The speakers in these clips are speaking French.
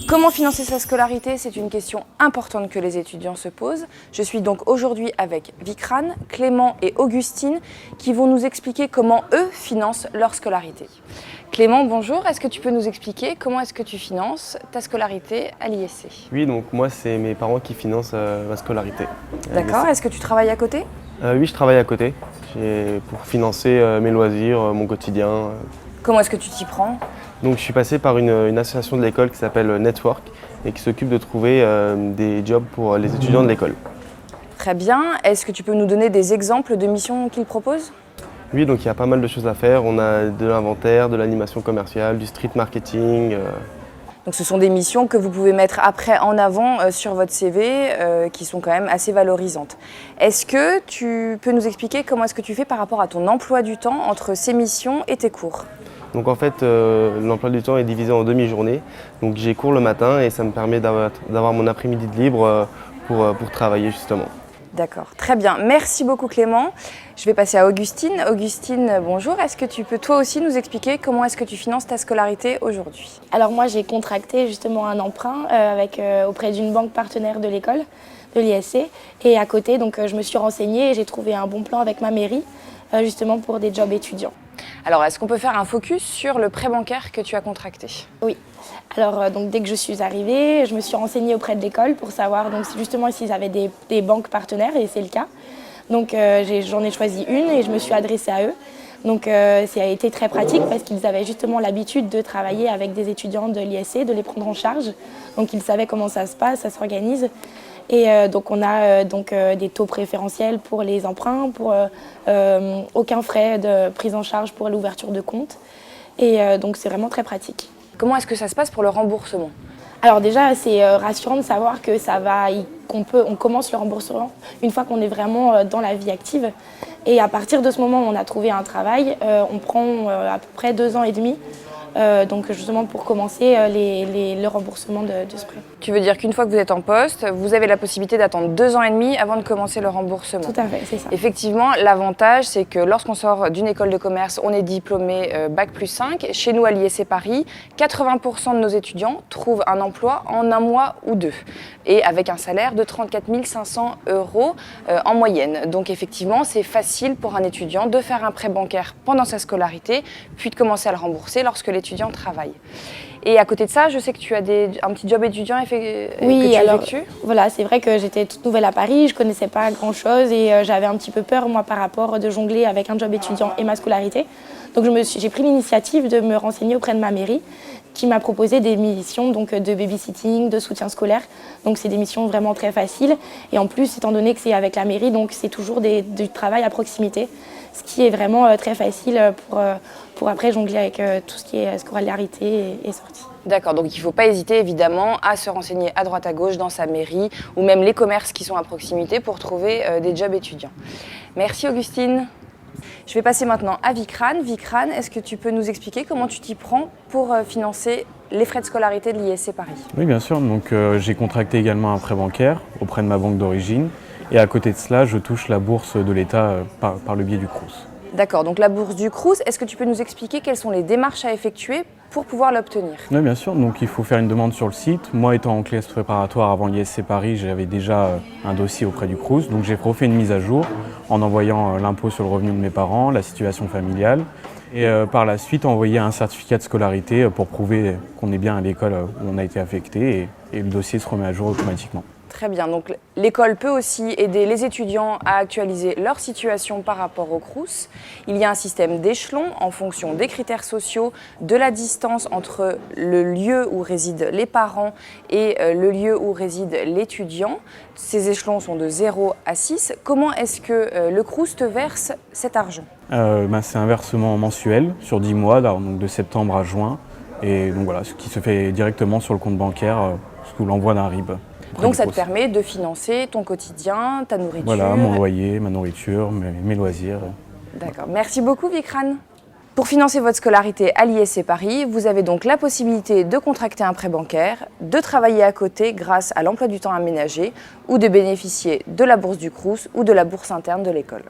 Comment financer sa scolarité? C'est une question importante que les étudiants se posent. Je suis donc aujourd'hui avec Vikrane, Clément et Augustine qui vont nous expliquer comment eux financent leur scolarité. Clément, bonjour. Est-ce que tu peux nous expliquer comment est-ce que tu finances ta scolarité à l'ISC? Oui, donc moi, c'est mes parents qui financent ma scolarité. D'accord. Est-ce que tu travailles à côté? Oui, je travaille à côté pour financer mes loisirs, mon quotidien. Comment est-ce que tu t'y prends? Donc je suis passé par une association de l'école qui s'appelle Network et qui s'occupe de trouver des jobs pour les étudiants de l'école. Très bien. Est-ce que tu peux nous donner des exemples de missions qu'ils proposent? Oui, donc il y a pas mal de choses à faire. On a de l'inventaire, de l'animation commerciale, du street marketing. Donc ce sont des missions que vous pouvez mettre après en avant sur votre CV qui sont quand même assez valorisantes. Est-ce que tu peux nous expliquer comment est-ce que tu fais par rapport à ton emploi du temps entre ces missions et tes cours? Donc en fait, l'emploi du temps est divisé en demi-journées. Donc j'ai cours le matin et ça me permet d'avoir mon après-midi de libre pour travailler justement. D'accord, très bien. Merci beaucoup Clément. Je vais passer à Augustine. Augustine, bonjour. Est-ce que tu peux toi aussi nous expliquer comment est-ce que tu finances ta scolarité aujourd'hui? Alors moi j'ai contracté justement un emprunt auprès d'une banque partenaire de l'école, de l'ISC. Et à côté, donc, je me suis renseignée et j'ai trouvé un bon plan avec ma mairie justement pour des jobs étudiants. Alors, est-ce qu'on peut faire un focus sur le prêt bancaire que tu as contracté? Oui. Alors, donc, dès que je suis arrivée, je me suis renseignée auprès de l'école pour savoir donc, justement s'ils avaient des banques partenaires, et c'est le cas. Donc, j'en ai choisi une et je me suis adressée à eux. Donc, ça a été très pratique parce qu'ils avaient justement l'habitude de travailler avec des étudiants de l'ISC, de les prendre en charge. Donc, ils savaient comment ça se passe, ça s'organise. Et donc on a des taux préférentiels pour les emprunts, pour aucun frais de prise en charge pour l'ouverture de compte. Et donc c'est vraiment très pratique. Comment est-ce que ça se passe pour le remboursement? Alors déjà c'est rassurant de savoir que on commence le remboursement une fois qu'on est vraiment dans la vie active. Et à partir de ce moment où on a trouvé un travail, on prend à peu près 2 ans et demi. Donc justement pour commencer le remboursement de ce prêt. Tu veux dire qu'une fois que vous êtes en poste, vous avez la possibilité d'attendre 2 ans et demi avant de commencer le remboursement? Tout à fait, c'est ça. Effectivement, l'avantage c'est que lorsqu'on sort d'une école de commerce, on est diplômé Bac+5. Chez nous à l'ISC Paris, 80% de nos étudiants trouvent un emploi en 1 mois ou 2 et avec un salaire de 34 500 € en moyenne. Donc effectivement, c'est facile pour un étudiant de faire un prêt bancaire pendant sa scolarité, puis de commencer à le rembourser lorsque l'étudiant travaille. Et à côté de ça, je sais que tu as un petit job étudiant que tu effectues. Voilà, c'est vrai que j'étais toute nouvelle à Paris, je ne connaissais pas grand-chose et j'avais un petit peu peur, moi, par rapport de jongler avec un job étudiant et ma scolarité. Donc j'ai pris l'initiative de me renseigner auprès de ma mairie qui m'a proposé des missions donc, de babysitting, de soutien scolaire. Donc c'est des missions vraiment très faciles. Et en plus, étant donné que c'est avec la mairie, donc c'est toujours du travail à proximité, ce qui est vraiment très facile pour après jongler avec tout ce qui est scolarité et sortie. D'accord, donc il ne faut pas hésiter évidemment à se renseigner à droite à gauche dans sa mairie ou même les commerces qui sont à proximité pour trouver des jobs étudiants. Merci Augustine. Je vais passer maintenant à Vikrane. Vikrane, est-ce que tu peux nous expliquer comment tu t'y prends pour financer les frais de scolarité de l'ISC Paris? Oui, bien sûr. Donc, j'ai contracté également un prêt bancaire auprès de ma banque d'origine. Et à côté de cela, je touche la bourse de l'État par le biais du Crous. D'accord, donc la bourse du Crous, est-ce que tu peux nous expliquer quelles sont les démarches à effectuer pour pouvoir l'obtenir? Oui, bien sûr. Donc, il faut faire une demande sur le site. Moi, étant en classe préparatoire avant l'ISC Paris, j'avais déjà un dossier auprès du Crous. Donc, j'ai refait une mise à jour en envoyant l'impôt sur le revenu de mes parents, la situation familiale. Et par la suite, envoyer un certificat de scolarité pour prouver qu'on est bien à l'école où on a été affecté. Et le dossier se remet à jour automatiquement. Très bien, donc l'école peut aussi aider les étudiants à actualiser leur situation par rapport au Crous. Il y a un système d'échelons en fonction des critères sociaux, de la distance entre le lieu où résident les parents et le lieu où réside l'étudiant. Ces échelons sont de 0 à 6. Comment est-ce que le Crous te verse cet argent? C'est un versement mensuel sur 10 mois, donc de septembre à juin. Et donc voilà, ce qui se fait directement sur le compte bancaire sous l'envoi d'un RIB. Donc ça te permet de financer ton quotidien, ta nourriture. Voilà, mon loyer, ma nourriture, mes loisirs. D'accord. Merci beaucoup Vikrane. Pour financer votre scolarité à l'ISC Paris, vous avez donc la possibilité de contracter un prêt bancaire, de travailler à côté grâce à l'emploi du temps aménagé ou de bénéficier de la bourse du Crous ou de la bourse interne de l'école.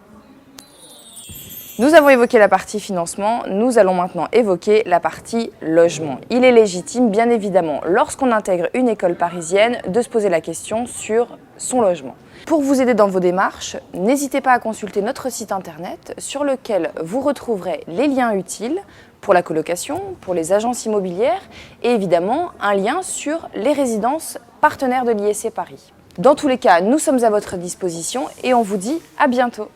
Nous avons évoqué la partie financement, nous allons maintenant évoquer la partie logement. Il est légitime, bien évidemment, lorsqu'on intègre une école parisienne, de se poser la question sur son logement. Pour vous aider dans vos démarches, n'hésitez pas à consulter notre site internet sur lequel vous retrouverez les liens utiles pour la colocation, pour les agences immobilières et évidemment un lien sur les résidences partenaires de l'ISC Paris. Dans tous les cas, nous sommes à votre disposition et on vous dit à bientôt.